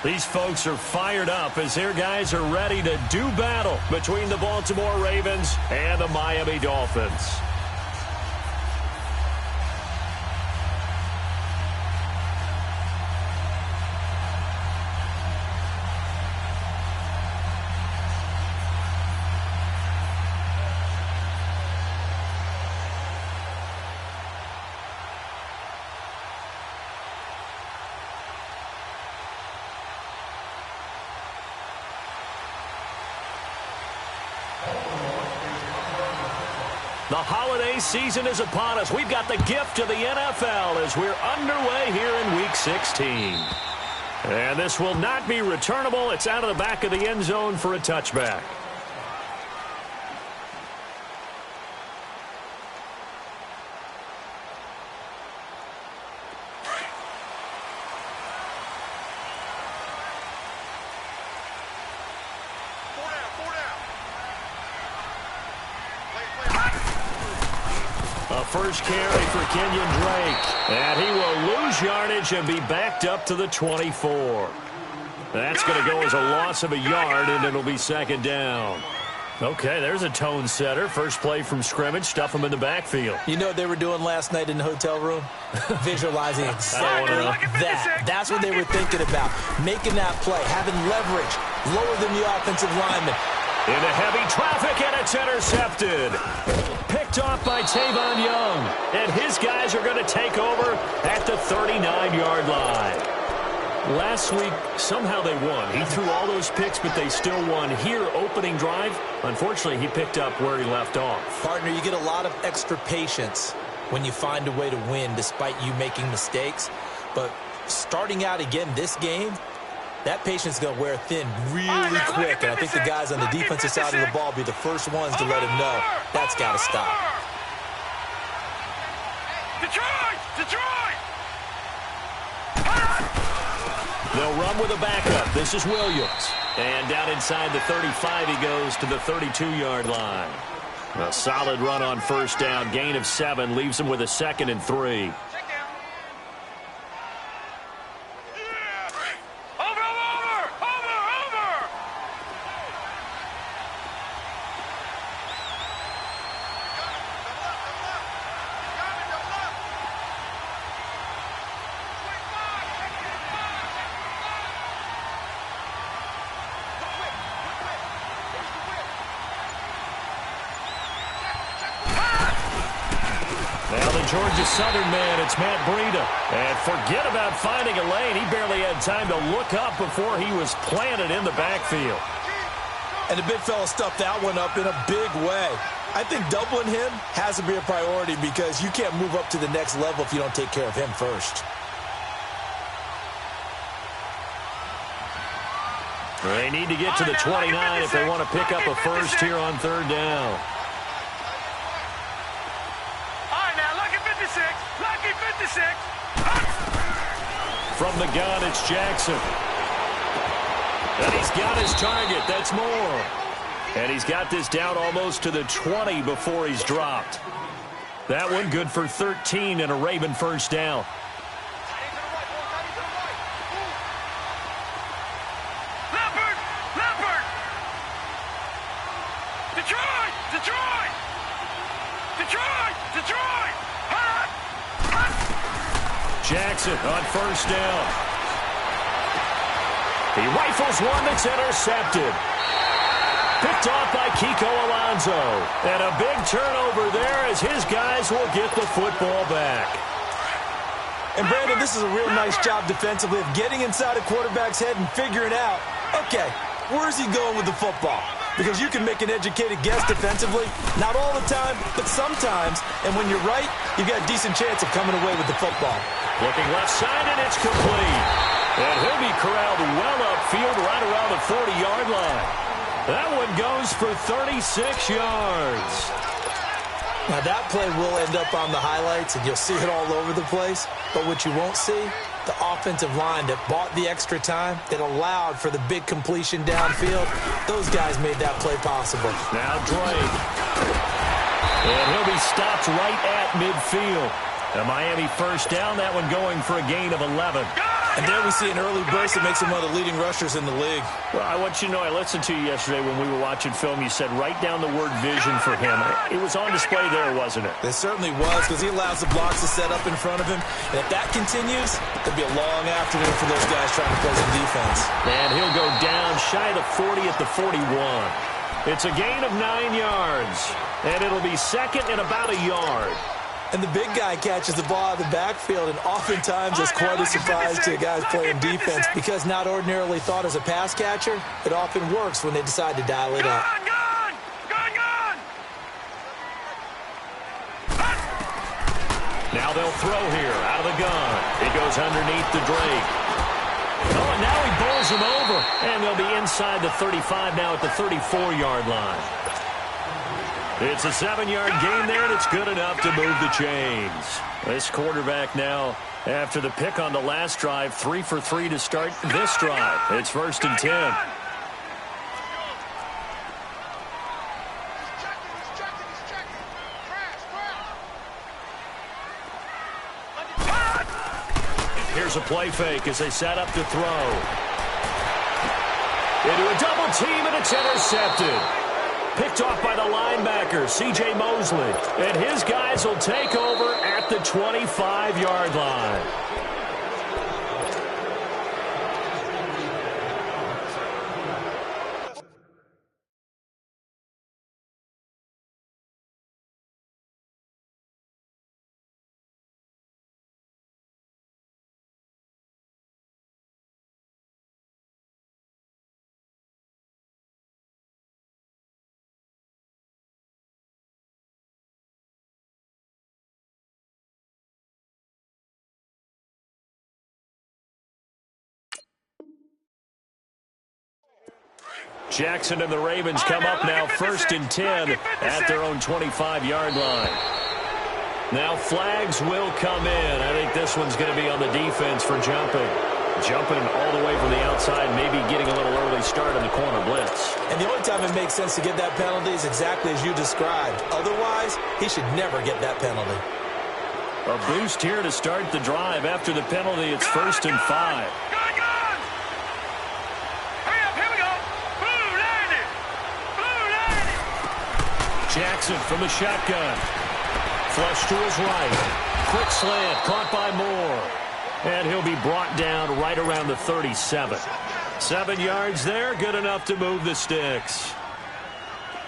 These folks are fired up as their guys are ready to do battle between the Baltimore Ravens and the Miami Dolphins. The holiday season is upon us. We've got the gift of the NFL as we're underway here in Week 16. And this will not be returnable. It's out of the back of the end zone for a touchback. First carry for Kenyon Drake. And he will lose yardage and be backed up to the 24. That's going to go as a loss of a yard, and it'll be second down. Okay, there's a tone setter. First play from scrimmage. Stuff him in the backfield. You know what they were doing last night in the hotel room? Visualizing exactly that. That's what they were thinking about. Making that play, having leverage, lower than the offensive lineman. Into heavy traffic, and it's intercepted. Picked off by Tavon Young. And his guys are going to take over at the 39-yard line. Last week, somehow they won. He threw all those picks, but they still won. Here, opening drive, unfortunately, he picked up where he left off. Partner, you get a lot of extra patience when you find a way to win despite you making mistakes. But starting out again this game, that patience is going to wear thin really quick, and I think the guys on the defensive side of the ball will be the first ones to let him know that's got to stop. Detroit! They'll run with a backup. This is Williams. And down inside the 35, he goes to the 32-yard line. A solid run on first down. Gain of 7 leaves him with a 2nd and 3. Georgia Southern man, it's Matt Breida. And forget about finding a lane. He barely had time to look up before he was planted in the backfield. And the big fella stuffed that one up in a big way. I think doubling him has to be a priority because you can't move up to the next level if you don't take care of him first. They need to get to the 29 if they want to pick up a first here on third down. From the gun, it's Jackson. And he's got his target. That's Moore. And he's got this down almost to the 20 before he's dropped. That one good for 13 and a Raven first down. Jackson on first down. He rifles one that's intercepted. Picked off by Kiko Alonso. And a big turnover there as his guys will get the football back. And Brandon, this is a real nice job defensively of getting inside a quarterback's head and figuring out, okay, where's he going with the football? Because you can make an educated guess defensively. Not all the time, but sometimes. And when you're right, you've got a decent chance of coming away with the football. Looking left side, and it's complete. And he'll be corralled well upfield right around the 40-yard line. That one goes for 36 yards. Now, that play will end up on the highlights, and you'll see it all over the place. But what you won't see, the offensive line that bought the extra time, that allowed for the big completion downfield, those guys made that play possible. Now Drake. And he'll be stopped right at midfield. A Miami first down, that one going for a gain of 11. And there we see an early burst that makes him one of the leading rushers in the league. Well, I want you to know, I listened to you yesterday when we were watching film. You said write down the word vision for him. It was on display there, wasn't it? It certainly was, because he allows the blocks to set up in front of him. And if that continues, it'll be a long afternoon for those guys trying to play some defense. And he'll go down shy of the 40 at the 41. It's a gain of 9 yards, and it'll be second and about a yard. And the big guy catches the ball out of the backfield, and oftentimes it's quite a surprise to guys playing defense, because not ordinarily thought as a pass catcher, it often works when they decide to dial it up. Now they'll throw here out of the gun. It goes underneath to Drake. Oh, and now he bowls him over, and they'll be inside the 35 now at the 34-yard line. It's a 7-yard gain there, and it's good enough to move the chains. This quarterback now, after the pick on the last drive, 3 for 3 to start this drive. It's 1st and 10. Here's a play fake as they set up to throw. Into a double team, and it's intercepted. Picked off by the linebacker, C.J. Mosley. And his guys will take over at the 25-yard line. Jackson and the Ravens come up now 1st and 10 at their own 25-yard line. Now flags will come in. I think this one's going to be on the defense for jumping. Jumping all the way from the outside, maybe getting a little early start on the corner blitz. And the only time it makes sense to get that penalty is exactly as you described. Otherwise, he should never get that penalty. A boost here to start the drive. After the penalty, it's 1st and 5. Jackson from the shotgun. Flush to his right. Quick slant caught by Moore. And he'll be brought down right around the 37. 7 yards there, good enough to move the sticks.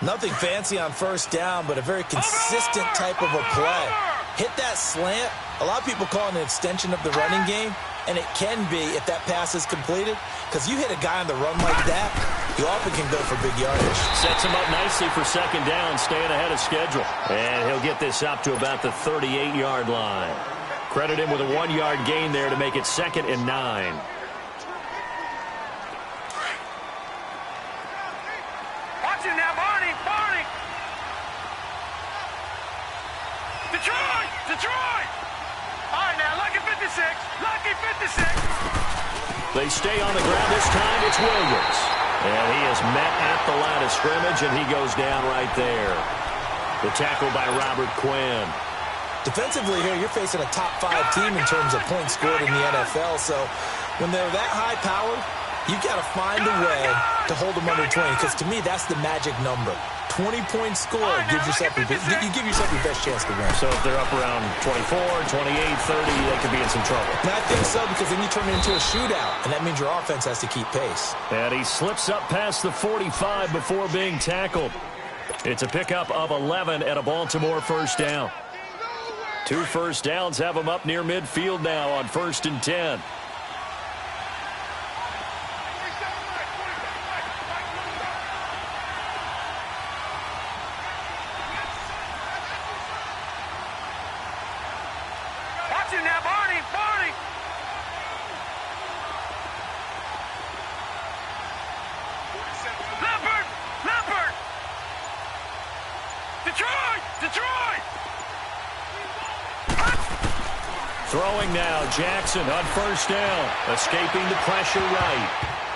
Nothing fancy on 1st down, but a very consistent type of a play. Hit that slant. A lot of people call it an extension of the running game, and it can be if that pass is completed, because you hit a guy on the run like that, you often can go for big yardage. Sets him up nicely for 2nd down, staying ahead of schedule. And he'll get this up to about the 38-yard line. Credit him with a 1-yard gain there to make it 2nd and 9. Watch it now, Barney! Barney! Detroit! Detroit! All right, now, lucky 56. Lucky 56. They stay on the ground this time. It's Williams. And he is met at the line of scrimmage, and he goes down right there. The tackle by Robert Quinn. Defensively here, you're facing a top 5 team in terms of points scored in the NFL. So when they're that high powered, you've got to find a way to hold them under 20, because to me, that's the magic number. 20 points scored gives yourself you give yourself your best chance to win. So if they're up around 24, 28, 30, they could be in some trouble. And I think so, because then you turn it into a shootout, and that means your offense has to keep pace. And he slips up past the 45 before being tackled. It's a pickup of 11 and a Baltimore 1st down. 2 first downs have him up near midfield now on 1st and 10. Watch it now, Barney! Barney! Leopard! Leopard! Detroit! Detroit! Throwing now, Jackson on 1st down, escaping the pressure right.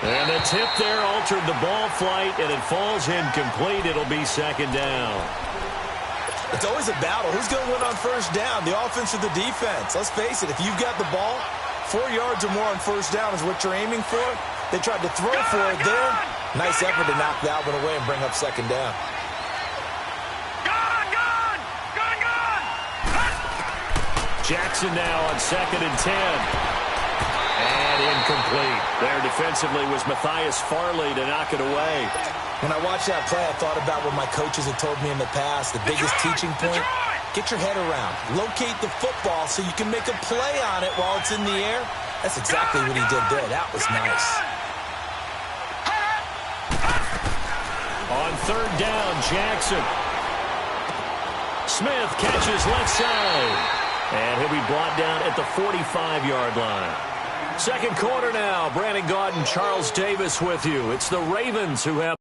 And the tip there altered the ball flight, and it falls incomplete. It'll be 2nd down. It's always a battle. Who's going to win on 1st down, the offense or the defense? Let's face it, if you've got the ball, 4 yards or more on first down is what you're aiming for. They tried to throw for it there. Nice effort to knock that one away and bring up second down. Jackson now on 2nd and 10. And incomplete. There defensively was Matthias Farley to knock it away. When I watched that play, I thought about what my coaches had told me in the past. The biggest teaching point, get your head around. Locate the football so you can make a play on it while it's in the air. That's exactly what he did there. That was nice. On 3rd down, Jackson. Smith catches left side. And he'll be brought down at the 45-yard line. Second quarter now. Brandon Gaudin, Charles Davis with you. It's the Ravens who have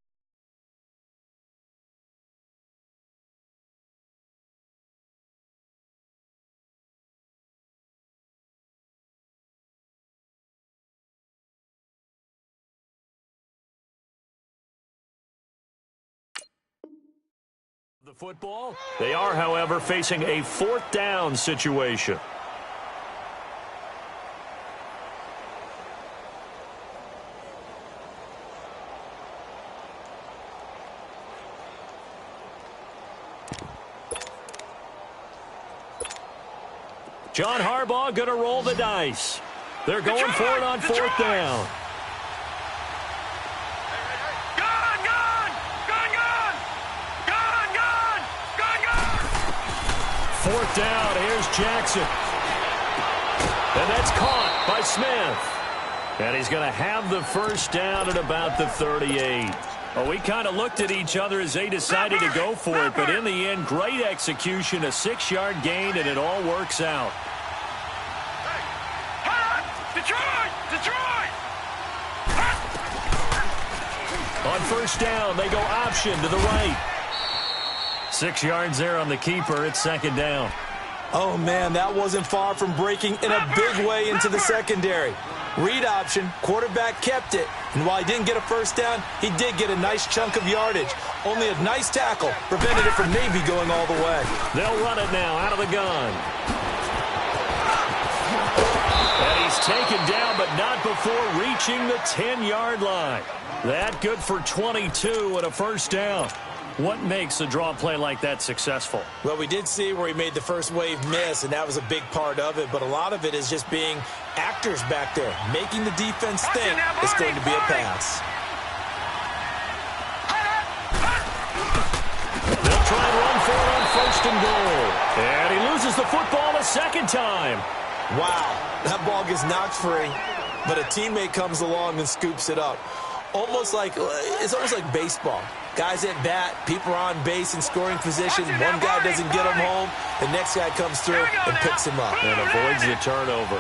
the football. They are, however, facing a 4th down situation. John Harbaugh going to roll the dice. They're going for it on 4th down. Fourth down, here's Jackson. And that's caught by Smith. And he's going to have the first down at about the 38. Well, we kind of looked at each other as they decided to go for it, but in the end, great execution, a 6-yard gain, and it all works out. Detroit! On first down, they go option to the right. 6 yards there on the keeper. It's 2nd down. Oh, man, that wasn't far from breaking in a big way into the secondary. Read option, quarterback kept it. And while he didn't get a first down, he did get a nice chunk of yardage. Only a nice tackle prevented it from maybe going all the way. They'll run it now out of the gun. And he's taken down, but not before reaching the 10-yard line. That good for 22 and a first down. What makes a draw play like that successful? Well, we did see where he made the first wave miss, and that was a big part of it. But a lot of it is just being actors back there, making the defense think it's going to be a pass. They'll try and run for it on 1st and goal. And he loses the football a second time. Wow, that ball gets knocked free, but a teammate comes along and scoops it up. It's almost like baseball. Guys at bat, people are on base in scoring position. One guy doesn't get him home. The next guy comes through and picks him up. And avoids the turnover.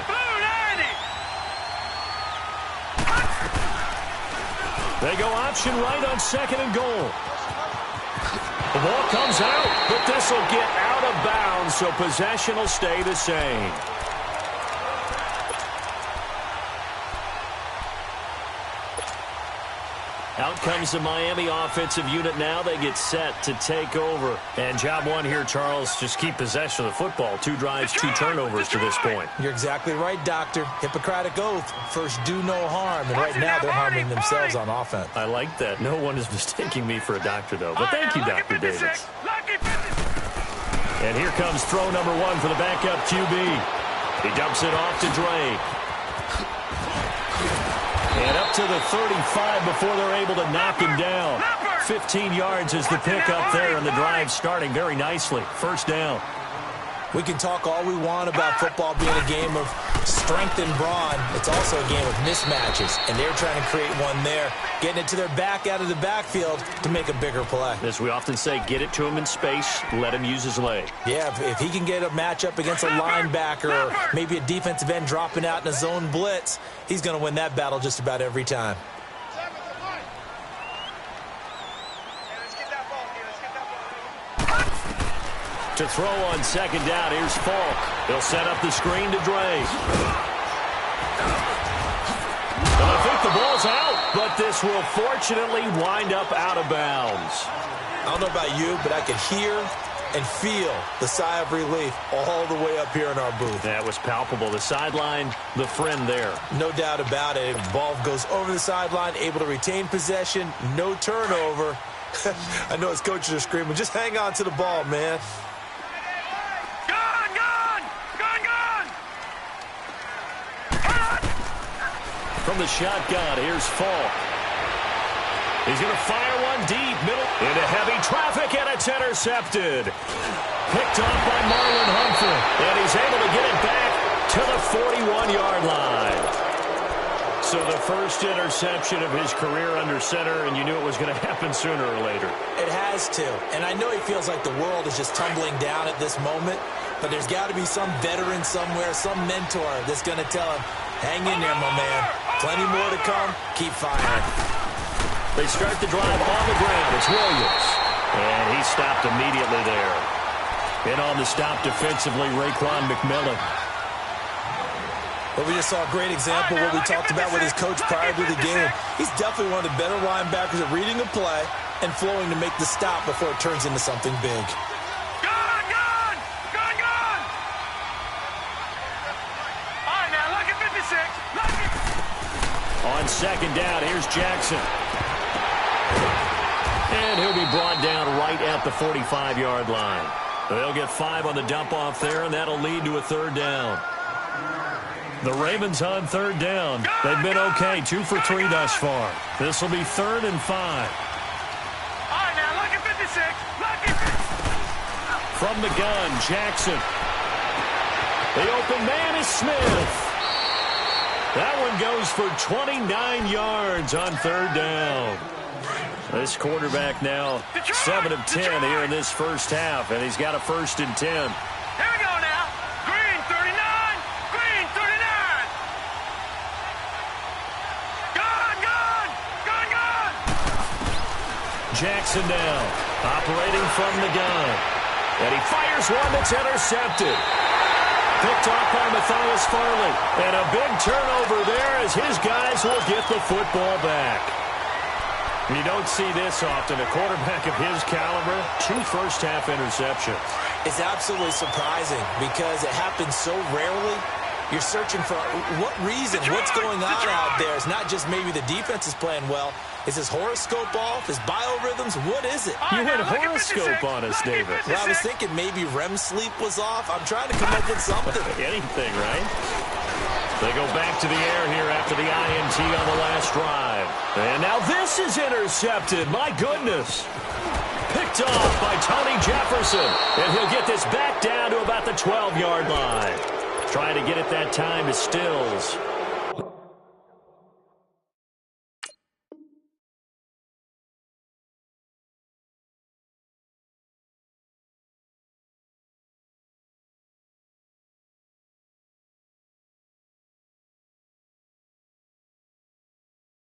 They go option right on 2nd and goal. The ball comes out, but this will get out of bounds, so possession will stay the same. Out comes the Miami offensive unit now. They get set to take over. And job one here, Charles, just keep possession of the football. 2 drives, 2 turnovers to this point. You're exactly right, Doctor. Hippocratic oath. First, do no harm. And right now, they're harming themselves on offense. I like that. No one is mistaking me for a doctor, though. But thank you, Dr. Davis. And here comes throw number 1 for the backup QB. He dumps it off to Drake. And up to the 35 before they're able to knock him down. 15 yards is the pickup there, and the drive starting very nicely. First down. We can talk all we want about football being a game of strength and brawn. It's also a game of mismatches, and they're trying to create one there, getting it to their back out of the backfield to make a bigger play. As we often say, get it to him in space, let him use his leg. Yeah, if he can get a matchup against a linebacker or maybe a defensive end dropping out in a zone blitz, he's going to win that battle just about every time. To throw on 2nd down, here's Falk. He'll set up the screen to Drake. And I think the ball's out, but this will fortunately wind up out of bounds. I don't know about you, but I could hear and feel the sigh of relief all the way up here in our booth. That was palpable. The sideline, the friend there. No doubt about it. The ball goes over the sideline, able to retain possession, no turnover. I know his coaches are screaming, just hang on to the ball, man. Gone, gone! Gone, gone! From the shotgun, here's Falk. He's going to fire one deep, middle, into heavy traffic, and it's intercepted. Picked off by Marlon Humphrey, and he's able to get it back to the 41-yard line. So the first interception of his career under center, and you knew it was going to happen sooner or later. It has to, and I know he feels like the world is just tumbling down at this moment, but there's got to be some veteran somewhere, some mentor that's going to tell him, hang in there, my man. Plenty more to come. Keep firing. They start the drive on the ground. It's Williams. And he stopped immediately there. In on the stop defensively, Raekwon McMillan. But we just saw a great example of what we talked about with his coach prior to the game. He's definitely one of the better linebackers at reading a play and flowing to make the stop before it turns into something big. Gone, gone! Gone, gone! All right, now, look at 56. Look at... On second down, here's Jackson. And he'll be brought down right at the 45-yard line. They'll get 5 on the dump-off there, and that'll lead to a third down. The Ravens on third down. They've been okay, 2 for 3 thus far. This will be 3rd and 5. All right, now, look at 56. Look at... From the gun, Jackson. The open man is Smith. That one goes for 29 yards on third down. This quarterback now 7 of 10 here in this first half, and he's got a 1st and 10. Here we go now. Green 39. Green 39. Gone, gone. Gone, gone. Jackson now operating from the gun. And he fires one that's intercepted. Picked off by Matthias Farley. And a big turnover there as his guys will get the football back. You don't see this often. A quarterback of his caliber, 2 first-half interceptions. It's absolutely surprising because it happens so rarely. You're searching for what reason, what's going on out there. It's not just maybe the defense is playing well. Is his horoscope off? His biorhythms? What is it? You went horoscope on us, David. Well, I was thinking maybe REM sleep was off. I'm trying to come up with something. Anything, right? They go back to the air here after the INT on the last drive. And now this is intercepted. My goodness. Picked off by Tony Jefferson. And he'll get this back down to about the 12-yard line. Trying to get it that time to Stills.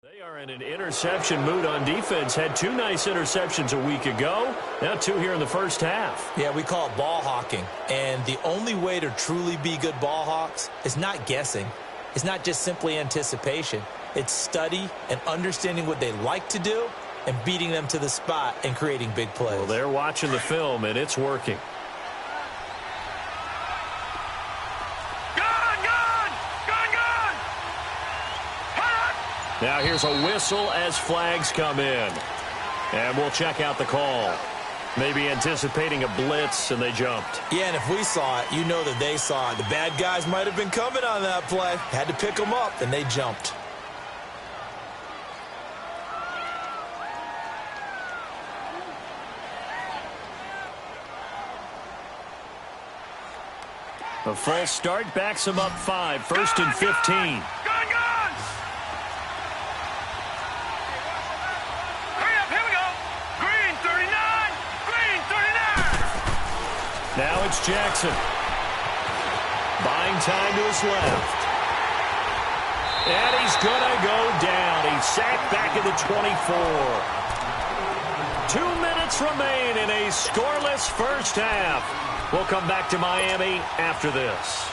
They are in an interception mood on defense. Had 2 nice interceptions a week ago. Now 2 here in the first half. Yeah, we call it ball hawking. And the only way to truly be good ball hawks is not guessing. It's not just simply anticipation. It's study and understanding what they like to do and beating them to the spot and creating big plays. Well, they're watching the film, and it's working. Now here's a whistle as flags come in. And we'll check out the call. Maybe anticipating a blitz, and they jumped. Yeah, and if we saw it, you know that they saw it. The bad guys might have been coming on that play. Had to pick them up, and they jumped. A false start backs him up 5, 1st and 15. Now it's Jackson. Buying time to his left. And he's going to go down. He's sacked back at the 24. 2 minutes remain in a scoreless first half. We'll come back to Miami after this.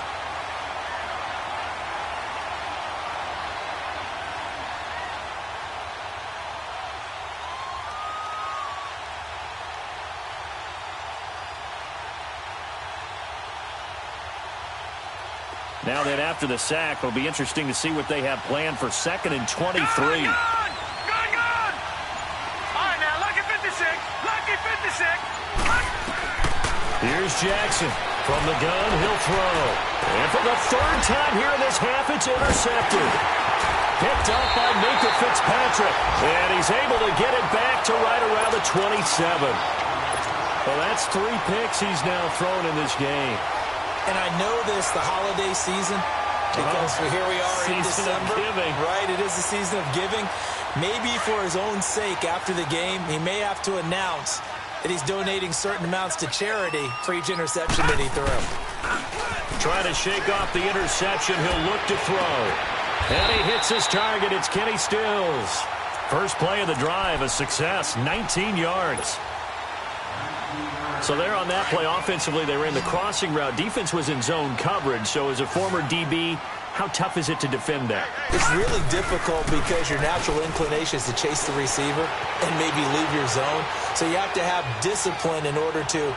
Now then, after the sack, it'll be interesting to see what they have planned for 2nd and 23. Good! All right, now, lucky 56. Lucky 56. Here's Jackson. From the gun, he'll throw. And for the 3rd time here in this half, it's intercepted. Picked up by Minka Fitzpatrick. And he's able to get it back to right around the 27. Well, that's 3 picks he's now thrown in this game. And I know this, the holiday season, because here we are in December. Right, it is the season of giving. Maybe for his own sake, after the game, he may have to announce that he's donating certain amounts to charity for each interception that he threw. Trying to shake off the interception, he'll look to throw. And he hits his target. It's Kenny Stills. First play of the drive, a success, 19 yards. So there on that play, offensively, they ran the crossing route. Defense was in zone coverage, so as a former DB, how tough is it to defend that? It's really difficult because your natural inclination is to chase the receiver and maybe leave your zone. So you have to have discipline in order to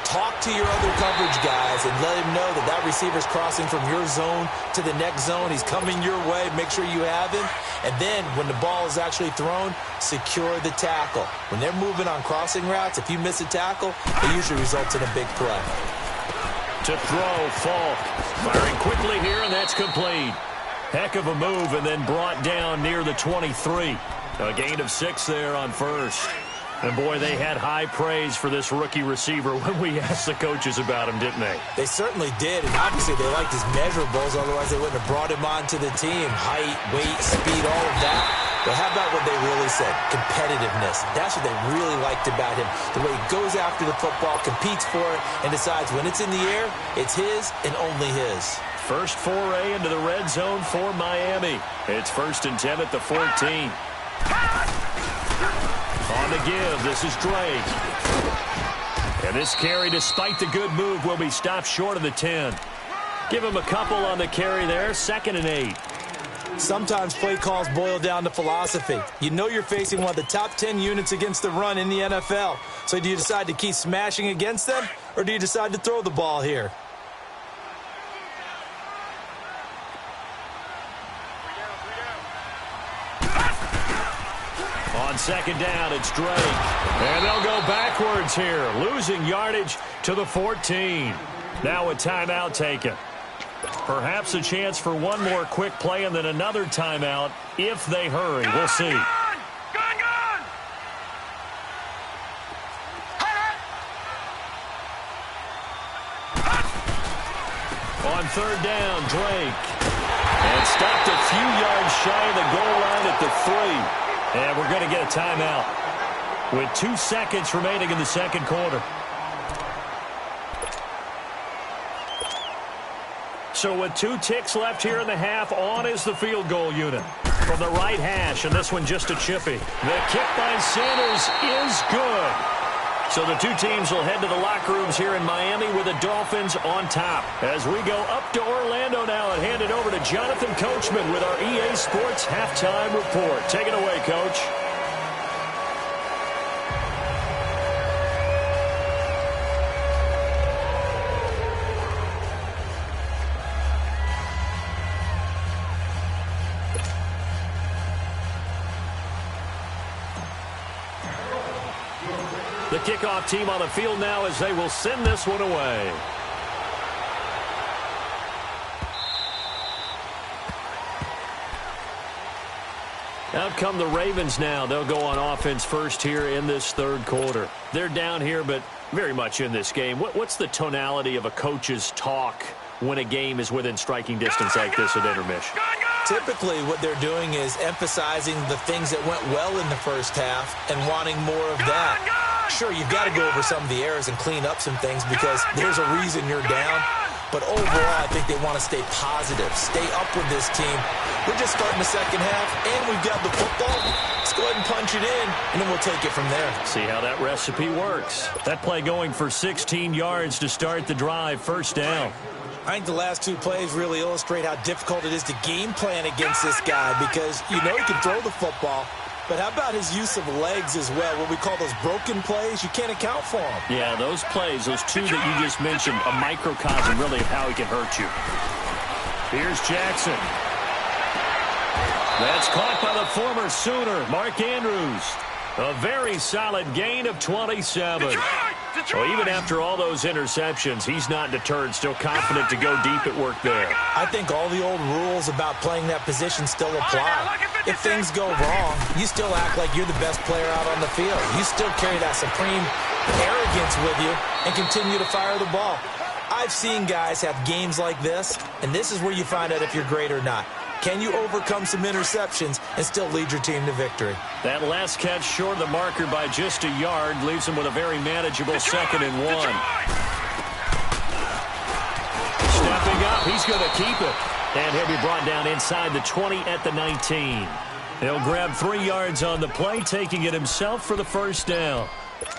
talk to your other coverage guys and let him know that that receiver's crossing from your zone to the next zone. He's coming your way. Make sure you have him. And then when the ball is actually thrown, secure the tackle. When they're moving on crossing routes, if you miss a tackle, it usually results in a big play. To throw, Falk. Firing quickly here, and that's complete. Heck of a move, and then brought down near the 23. A gain of 6 there on first. And, boy, they had high praise for this rookie receiver when we asked the coaches about him, didn't they? They certainly did, and obviously they liked his measurables, otherwise they wouldn't have brought him onto the team. Height, weight, speed, all of that. But how about what they really said? Competitiveness. That's what they really liked about him. The way he goes after the football, competes for it, and decides when it's in the air, it's his and only his. First foray into the red zone for Miami. It's 1st and 10 at the 14. On the give, this is Drake. And this carry, despite the good move, will be stopped short of the 10. Give him a couple on the carry there, 2nd and 8. Sometimes play calls boil down to philosophy. You know you're facing one of the top 10 units against the run in the NFL. So do you decide to keep smashing against them, or do you decide to throw the ball here? On 2nd down, it's Drake. And they'll go backwards here, losing yardage to the 14. Now a timeout taken. Perhaps a chance for one more quick play and then another timeout if they hurry. We'll see. Gun! On 3rd down, Drake. And stopped a few yards shy of the goal line at the 3. And we're going to get a timeout with 2 seconds remaining in the 2nd quarter. So with 2 ticks left here in the half, on is the field goal unit. From the right hash, and this one just a chippy. The kick by Sanders is good. So the 2 teams will head to the locker rooms here in Miami with the Dolphins on top. As we go up to Orlando now and hand it over to Jonathan Coachman with our EA Sports Halftime Report. Take it away, Coach. The kickoff team on the field now as they will send this one away. Out come the Ravens now. They'll go on offense first here in this 3rd quarter. They're down here, but very much in this game. What's the tonality of a coach's talk when a game is within striking distance like this at intermission? Typically, what they're doing is emphasizing the things that went well in the first half and wanting more of that. Sure, you've got to go over some of the errors and clean up some things because there's a reason you're down. But overall, I think they want to stay positive, stay up with this team. We're just starting the 2nd half, and we've got the football. Let's go ahead and punch it in, and then we'll take it from there. See how that recipe works. That play going for 16 yards to start the drive, 1st down. I think the last 2 plays really illustrate how difficult it is to game plan against this guy because you know he can throw the football, but how about his use of legs as well, what we call those broken plays? You can't account for them. Yeah, those plays, those 2 that you just mentioned, a microcosm really of how he can hurt you. Here's Jackson. That's caught by the former Sooner, Mark Andrews. A very solid gain of 27. Well, even after all those interceptions, he's not deterred, still confident to go deep at work there. I think all the old rules about playing that position still apply. If things go wrong, you still act like you're the best player out on the field. You still carry that supreme arrogance with you and continue to fire the ball. I've seen guys have games like this, and this is where you find out if you're great or not. Can you overcome some interceptions and still lead your team to victory? That last catch short of the marker by just a yard leaves him with a very manageable 2nd and 1. Stepping up, he's going to keep it. And he'll be brought down inside the 20 at the 19. He'll grab 3 yards on the play, taking it himself for the first down.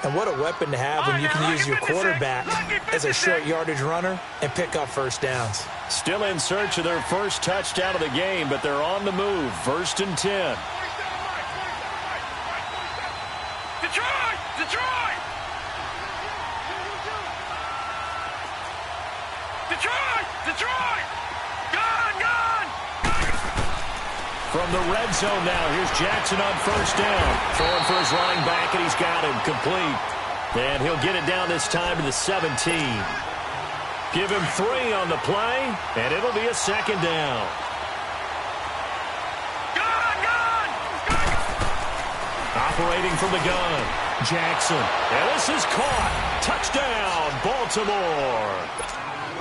And what a weapon to have when you can use your quarterback as a short yardage runner and pick up first downs. Still in search of their first touchdown of the game, but they're on the move. 1st and 10. Detroit! Detroit! Detroit! Detroit! Gone! Gone! From the red zone now, here's Jackson on first down. Throwing for his running back, and he's got him complete. And he'll get it down this time to the 17. Give him 3 on the play, and it'll be a 2nd down. Gone! Operating from the gun, Jackson. And this is caught. Touchdown, Baltimore.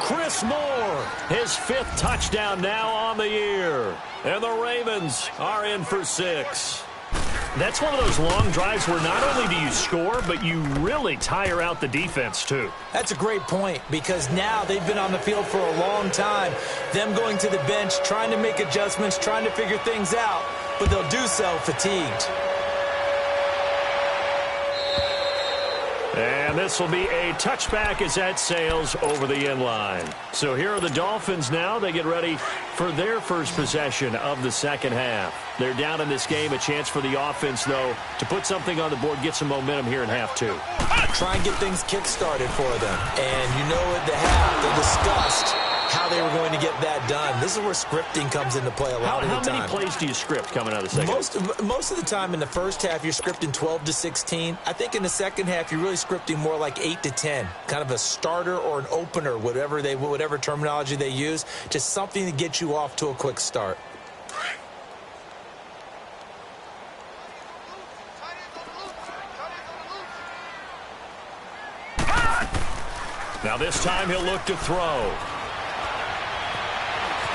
Chris Moore, his 5th touchdown now on the year. And the Ravens are in for 6. That's one of those long drives where not only do you score, but you really tire out the defense, too. That's a great point, because now they've been on the field for a long time. Them going to the bench, trying to make adjustments, trying to figure things out, but they'll do so fatigued. And this will be a touchback as that sails over the end line. So here are the Dolphins now. They get ready for their first possession of the second half. They're down in this game. A chance for the offense, though, to put something on the board, get some momentum here in half 2. Try and get things kick-started for them. And you know at the half, they discussed how they were going to get that done. This is where scripting comes into play a lot of the time. How many plays do you script coming out of the second half? Most of the time in the first half, you're scripting 12 to 16. I think in the second half, you're really scripting more like 8 to 10. Kind of a starter or an opener, whatever terminology they use. Just something to get you off to a quick start. Now this time he'll look to throw.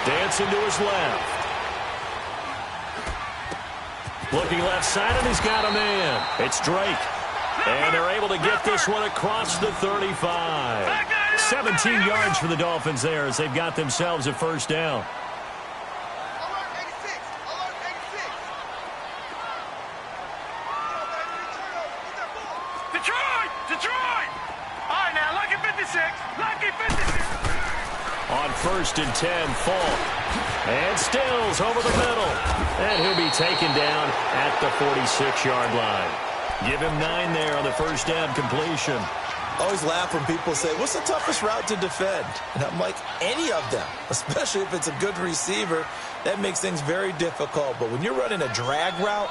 Dancing to his left. Looking left side, and he's got a man. It's Drake. And they're able to get this one across the 35. 17 yards for the Dolphins there as they've got themselves a first down. Detroit! Detroit! All right, now, lucky 56. Lucky 56. On 1st and 10, Falk. And Stills over the middle. And he'll be taken down at the 46-yard line. Give him 9 there on the first down completion. I always laugh when people say, what's the toughest route to defend? And I'm like, any of them, especially if it's a good receiver. That makes things very difficult. But when you're running a drag route,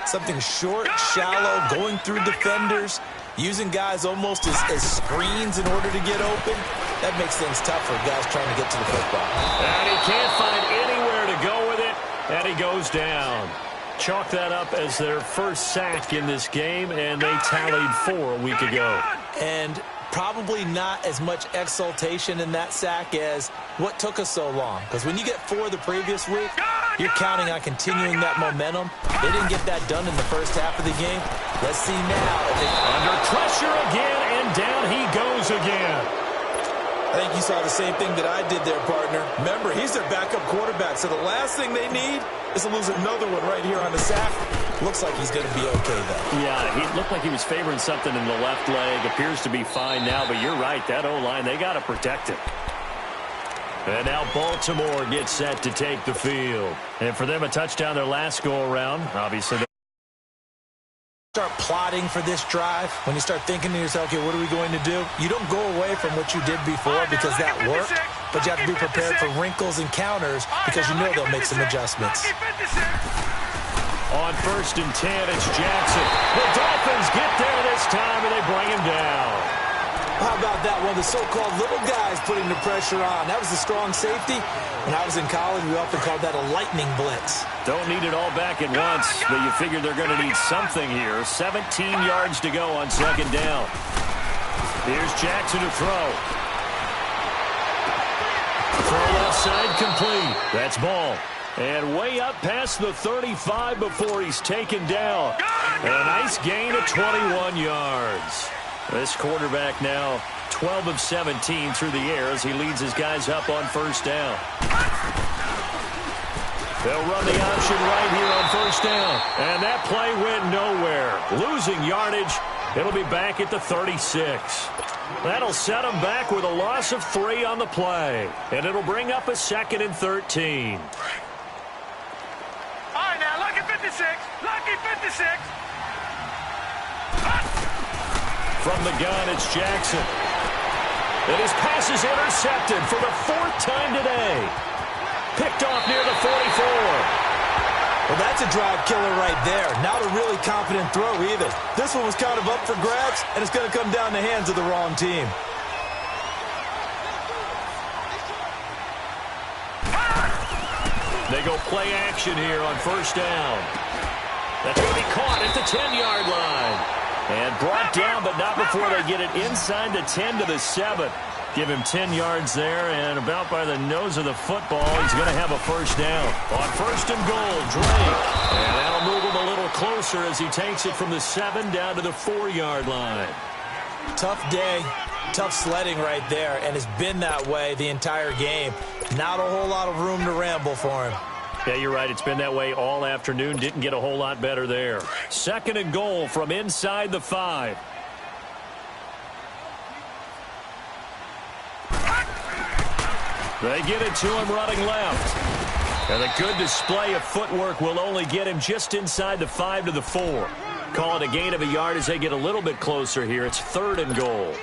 something short, shallow, going through defenders, using guys almost as screens in order to get open, that makes things tough for guys trying to get to the football. And he can't find anywhere to go with it, and he goes down. Chalk that up as their first sack in this game, and they tallied 4 a week ago. And probably not as much exultation in that sack as what took us so long. Because when you get 4 the previous week, you're counting on continuing that momentum. They didn't get that done in the first half of the game. Let's see now. Under pressure again, and down he goes again. I think you saw the same thing that I did there, partner. Remember, he's their backup quarterback, so the last thing they need is to lose another one right here on the sack. Looks like he's going to be okay, though. Yeah, he looked like he was favoring something in the left leg. Appears to be fine now, but you're right. That O-line, they got to protect it. And now Baltimore gets set to take the field. And for them, a touchdown their last go-around. Obviously, Start plotting for this drive, when you start thinking to yourself, okay, what are we going to do? You don't go away from what you did before because that worked, but you have to be prepared for wrinkles and counters because you know they'll make some adjustments. On 1st and 10, it's Jackson. The Dolphins get there this time, and they bring him down. How about that one? The so-called little guys putting the pressure on. That was the strong safety. When I was in college, we often called that a lightning blitz. Don't need it all back at once, but you figure they're going to need something here. 17 yards to go on 2nd down. Here's Jackson to throw. Throw left side complete. That's ball. And way up past the 35 before he's taken down. A nice gain of 21 yards. This quarterback now 12 of 17 through the air as he leads his guys up on 1st down. They'll run the option right here on 1st down. And that play went nowhere. Losing yardage. It'll be back at the 36. That'll set them back with a loss of 3 on the play. And it'll bring up a 2nd and 13. All right, now, lucky 56. Lucky 56. From the gun, it's Jackson. And his pass is intercepted for the 4th time today. Picked off near the 44. Well, that's a drive killer right there. Not a really confident throw either. This one was kind of up for grabs, and it's going to come down the hands of the wrong team. They go play action here on 1st down. That's going to be caught at the 10-yard line. And brought down, but not before they get it inside the 10 to the 7. Give him 10 yards there, and about by the nose of the football, he's going to have a 1st down. On 1st and goal, Drake. And that'll move him a little closer as he takes it from the 7 down to the 4-yard line. Tough day, tough sledding right there, and it's been that way the entire game. Not a whole lot of room to ramble for him. Yeah, you're right. It's been that way all afternoon. Didn't get a whole lot better there. 2nd and goal from inside the 5. They get it to him running left. And a good display of footwork will only get him just inside the 5 to the 4. Call it a gain of a yard as they get a little bit closer here. It's 3rd and goal.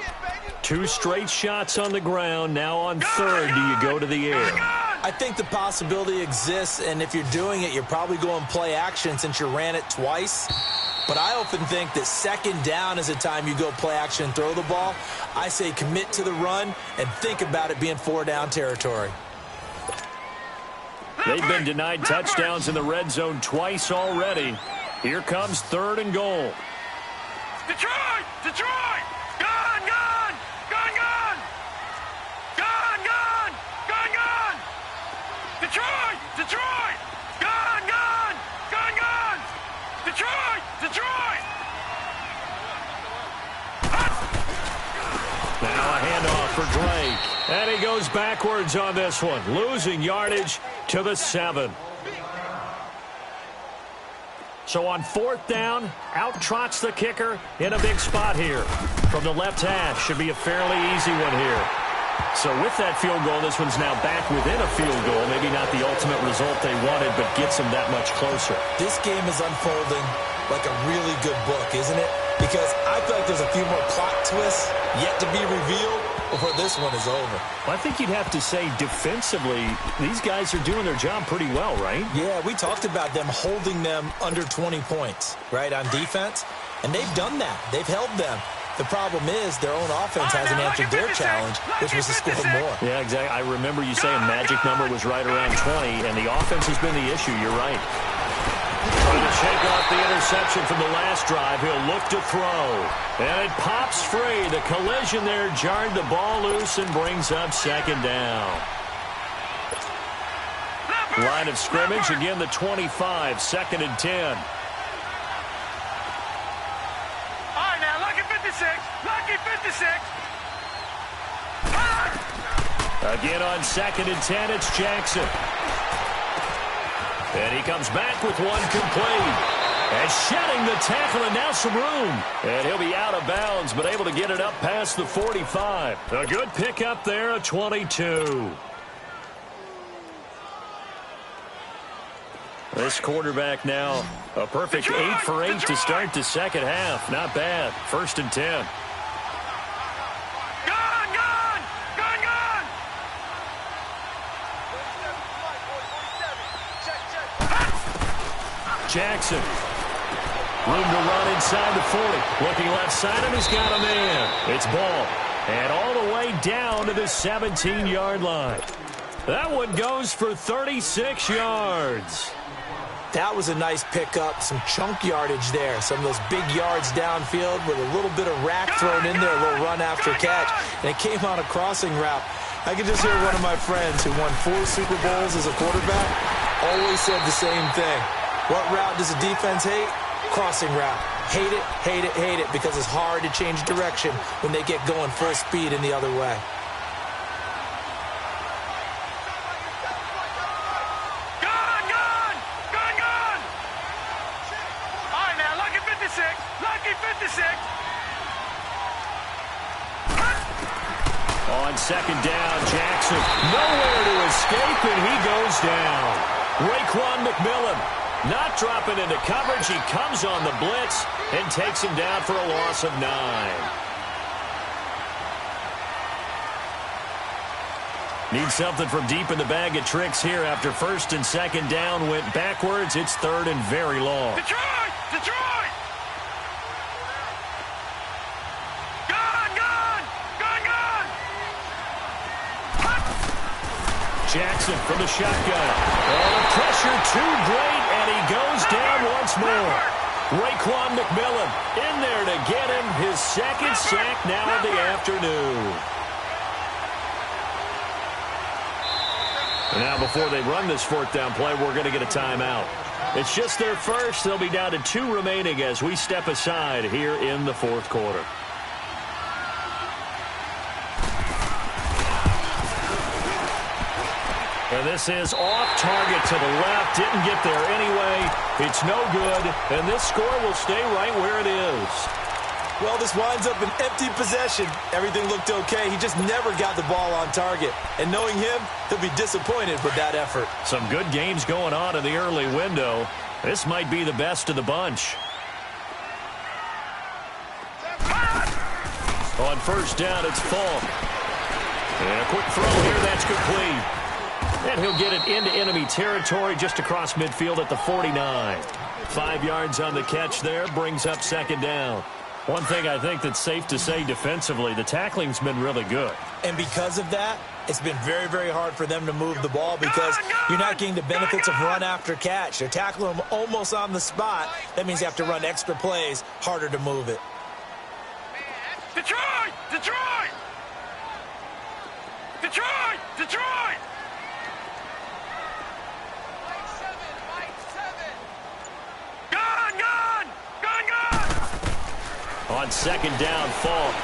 2 straight shots on the ground. Now on 3rd, do you go to the air? I think the possibility exists, and if you're doing it, you're probably going play action since you ran it twice. But I often think that 2nd down is a time you go play action and throw the ball. I say commit to the run and think about it being 4-down territory. They've been denied touchdowns in the red zone twice already. Here comes 3rd and goal. Detroit! Detroit! Gone! Gone! Gone! Gone! Gone! Gone! Gone! Gone! Detroit! Detroit! Gone! Gone! Gone! Gone! Detroit! Detroit! Now a handoff for Drake. And he goes backwards on this one. Losing yardage to the 7. So on 4th down, out trots the kicker in a big spot here. From the left hash, should be a fairly easy one here. So with that field goal, this one's now back within a field goal. Maybe not the ultimate result they wanted, but gets them that much closer. This game is unfolding like a really good book, isn't it? Because I feel like there's a few more plot twists yet to be revealed before this one is over. Well, I think you'd have to say defensively, these guys are doing their job pretty well, right? Yeah, we talked about them holding them under 20 points, right, on defense. And they've done that. They've held them. The problem is their own offense hasn't answered their challenge, which was to score more. Yeah, exactly. I remember you saying magic number was right around 20, and the offense has been the issue. You're right. Trying to shake off the interception from the last drive. He'll look to throw. And it pops free. The collision there jarred the ball loose and brings up 2nd down. Line of scrimmage, again the 25, 2nd and 10. Lucky 56. Again on 2nd and 10, it's Jackson. And he comes back with one complete. And shedding the tackle and now some room. And he'll be out of bounds, but able to get it up past the 45. A good pickup there, a 22. This quarterback now, a perfect 8 for 8 to start the second half. Not bad. 1st and 10. Jackson. Room to run inside the 40. Looking left side, and he's got a man. It's ball. And all the way down to the 17-yard line. That one goes for 36 yards. That was a nice pickup, some chunk yardage there. Some of those big yards downfield with a little bit of rack thrown in there, a little run after catch. And it came on a crossing route. I could just hear one of my friends who won 4 Super Bowls as a quarterback always said the same thing. What route does a defense hate? Crossing route. Hate it, hate it, hate it, because it's hard to change direction when they get going full speed in the other way. Gun! All right, now, lucky 56. Lucky 56. On 2nd down, Jackson. Nowhere to escape, and he goes down. Raekwon McMillan. Not dropping into coverage. He comes on the blitz and takes him down for a loss of 9. Need something from deep in the bag of tricks here after 1st and 2nd down went backwards. It's 3rd and very long. Detroit! Jackson from the shotgun. Oh, the pressure too great, and he goes down once more. Raekwon McMillan in there to get him his 2nd sack now of the afternoon. And now before they run this 4th down play, we're going to get a timeout. It's just their first. They'll be down to 2 remaining as we step aside here in the 4th quarter. And this is off target to the left. Didn't get there anyway. It's no good. And this score will stay right where it is. Well, this winds up an empty possession. Everything looked okay. He just never got the ball on target. And knowing him, he'll be disappointed with that effort. Some good games going on in the early window. This might be the best of the bunch. On 1st down, it's Falk. And a quick throw here. That's complete. And he'll get it into enemy territory just across midfield at the 49. 5 yards on the catch there, brings up 2nd down. One thing I think that's safe to say defensively, the tackling's been really good. And because of that, it's been very, very hard for them to move the ball because you're not getting the benefits of run after catch. They're tackling them almost on the spot. That means you have to run extra plays, harder to move it. Detroit! On 2nd down, Falk.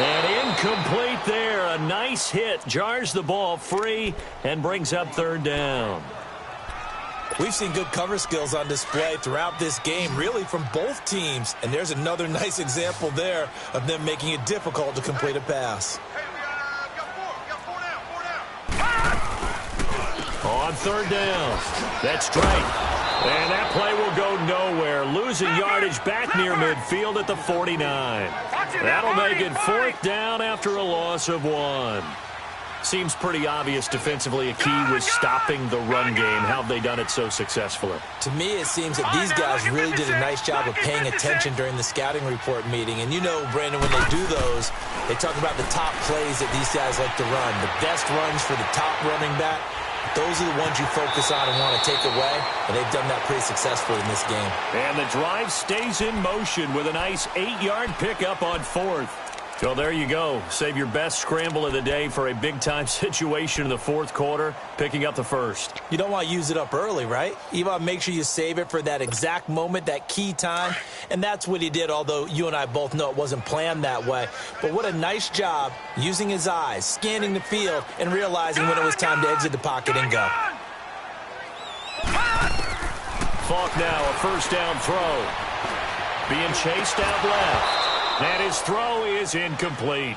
And incomplete there. A nice hit. Jars the ball free and brings up 3rd down. We've seen good cover skills on display throughout this game, really from both teams. And there's another nice example there of them making it difficult to complete a pass. On 3rd down. That's Drake. And that play will go nowhere. Losing yardage back near midfield at the 49. That'll make it 4th down after a loss of 1. Seems pretty obvious defensively a key was stopping the run game. How have they done it so successfully? To me, it seems that these guys really did a nice job of paying attention during the scouting report meeting. And you know, Brandon, when they do those, they talk about the top plays that these guys like to run. The best runs for the top running back. Those are the ones you focus on and want to take away, and they've done that pretty successfully in this game. And the drive stays in motion with a nice 8-yard pickup on 4th. So there you go. Save your best scramble of the day for a big-time situation in the 4th quarter, picking up the 1st. You don't want to use it up early, right? You want to make sure you save it for that exact moment, that key time. And that's what he did, although you and I both know it wasn't planned that way. But what a nice job using his eyes, scanning the field, and realizing when it was time to exit the pocket and go. Falk now, a 1st down throw. Being chased out left. And his throw is incomplete.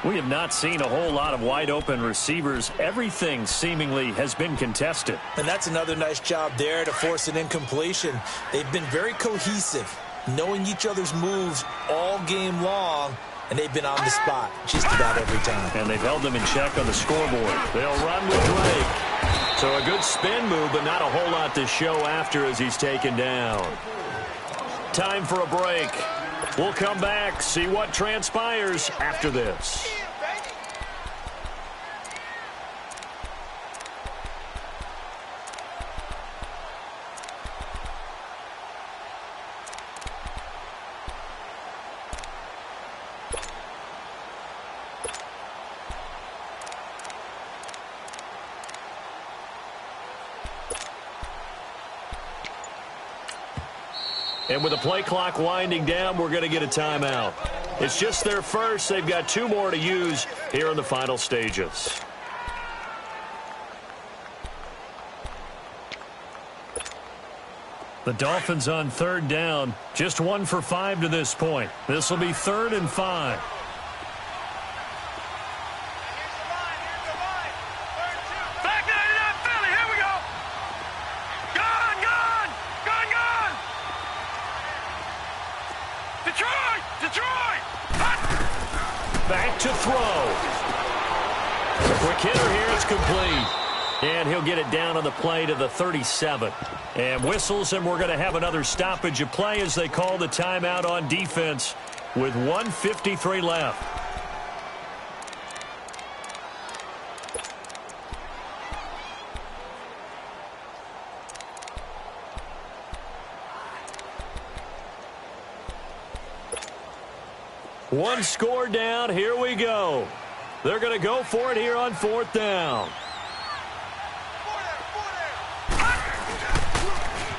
We have not seen a whole lot of wide-open receivers. Everything seemingly has been contested. And that's another nice job there to force an incompletion. They've been very cohesive, knowing each other's moves all game long, and they've been on the spot just about every time. And they've held them in check on the scoreboard. They'll run with Drake. So a good spin move, but not a whole lot to show after as he's taken down. Time for a break. We'll come back, see what transpires after this. And with the play clock winding down, we're going to get a timeout. It's just their first. They've got 2 more to use here in the final stages. The Dolphins on 3rd down. Just 1 for 5 to this point. This will be 3rd and 5. Back to throw. Quick hitter here. It's complete. And he'll get it down on the play to the 37. And whistles, and we're going to have another stoppage of play as they call the timeout on defense with 1:53 left. One score down. Here we go. They're going to go for it here on 4th down.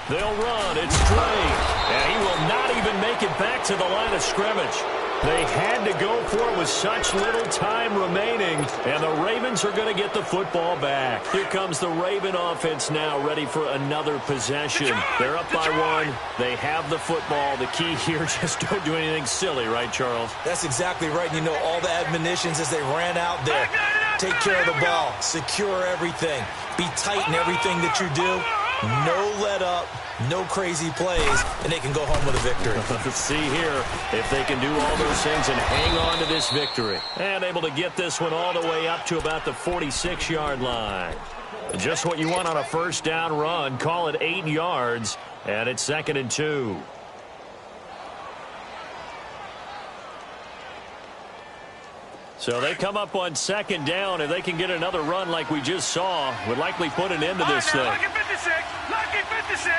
They'll run. It's Drake. And he will not even make it back to the line of scrimmage. They had to go for it with such little time remaining, and the Ravens are going to get the football back. Here comes the Raven offense now, ready for another possession. They're up by 1. They have the football. The key here, just don't do anything silly, right, Charles? That's exactly right. You know, all the admonitions as they ran out there. Take care of the ball. Secure everything. Be tight in everything that you do. No let up. No crazy plays, and they can go home with a victory. Let's see here if they can do all those things and hang on to this victory. And able to get this one all the way up to about the 46-yard line. Just what you want on a 1st down run. Call it 8 yards, and it's 2nd and 2. So they come up on 2nd down. If they can get another run like we just saw, would likely put an end to this thing. Lucky 56. Lucky 56.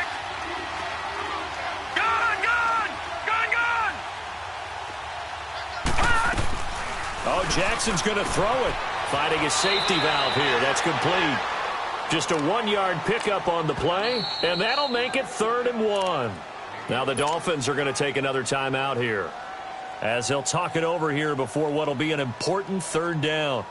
Oh, Jackson's going to throw it. Finding his safety valve here. That's complete. Just a 1-yard pickup on the play, and that'll make it 3rd and 1. Now the Dolphins are going to take another timeout here, as they'll talk it over here before what'll be an important 3rd down.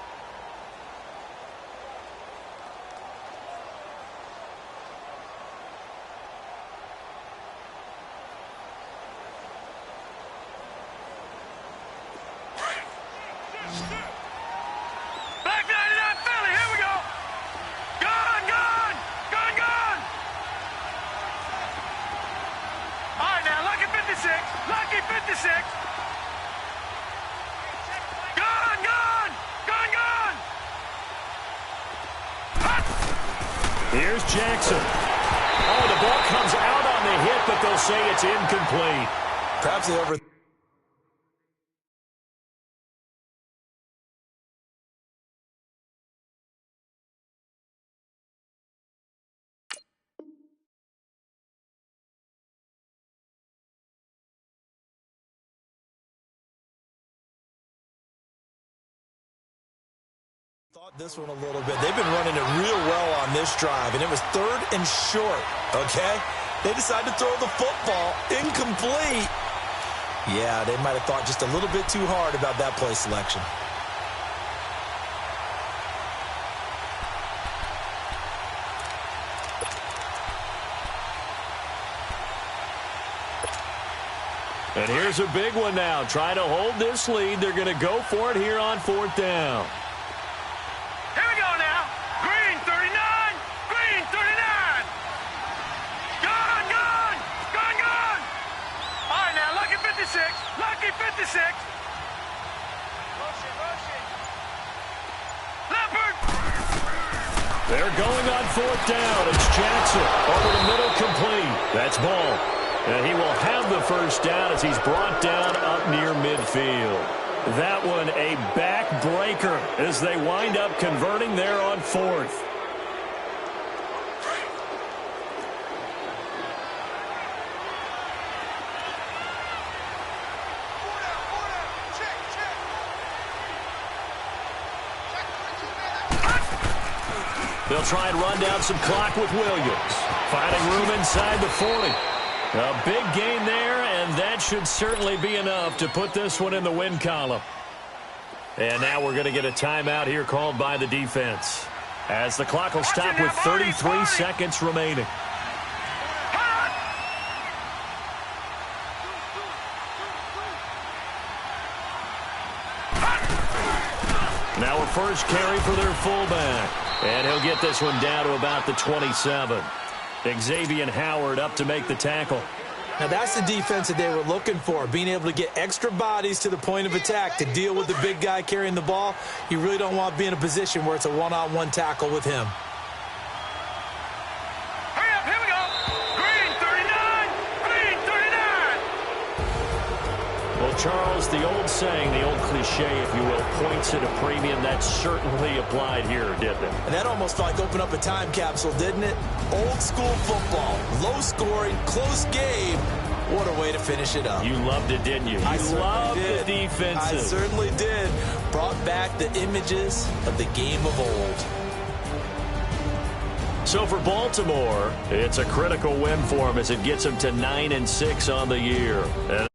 Here's Jackson. Oh, the ball comes out on the hit, but they'll say it's incomplete. Perhaps they over... this one a little bit. They've been running it real well on this drive, and it was 3rd and short, okay? They decided to throw the football incomplete. Yeah, they might have thought just a little bit too hard about that play selection. And here's a big one now. Trying to hold this lead. They're going to go for it here on 4th down. Here we go now. Green 39. Green 39. Gun, gun. Gun, gun. All right, now, lucky 56. Lucky 56. Leopard. They're going on 4th down. It's Jackson. Over the middle, complete. That's Ball. And he will have the first down as he's brought down up near midfield. That one a backbreaker as they wind up converting there on 4th. They'll try and run down some clock with Williams. Finding room inside the 40. A big gain there, and that should certainly be enough to put this one in the win column. And now we're going to get a timeout here called by the defense, as the clock will stop with 33 seconds remaining. Now a first carry for their fullback, and he'll get this one down to about the 27. Xavier Howard up to make the tackle. Now that's the defense that they were looking for, being able to get extra bodies to the point of attack to deal with the big guy carrying the ball. You really don't want to be in a position where it's a one-on-one tackle with him. Hurry up, here we go. Green 39. Green 39. Well, Charles, the old saying, the old cliche, if you will, points at a premium, that certainly applied here, didn't it? And that almost felt like opened up a time capsule, didn't it? Old school football, low scoring, close game. What a way to finish it up. You loved it, didn't you? You loved the defensive. I certainly did. Brought back the images of the game of old. So for Baltimore, it's a critical win for them as it gets them to 9-6 on the year. And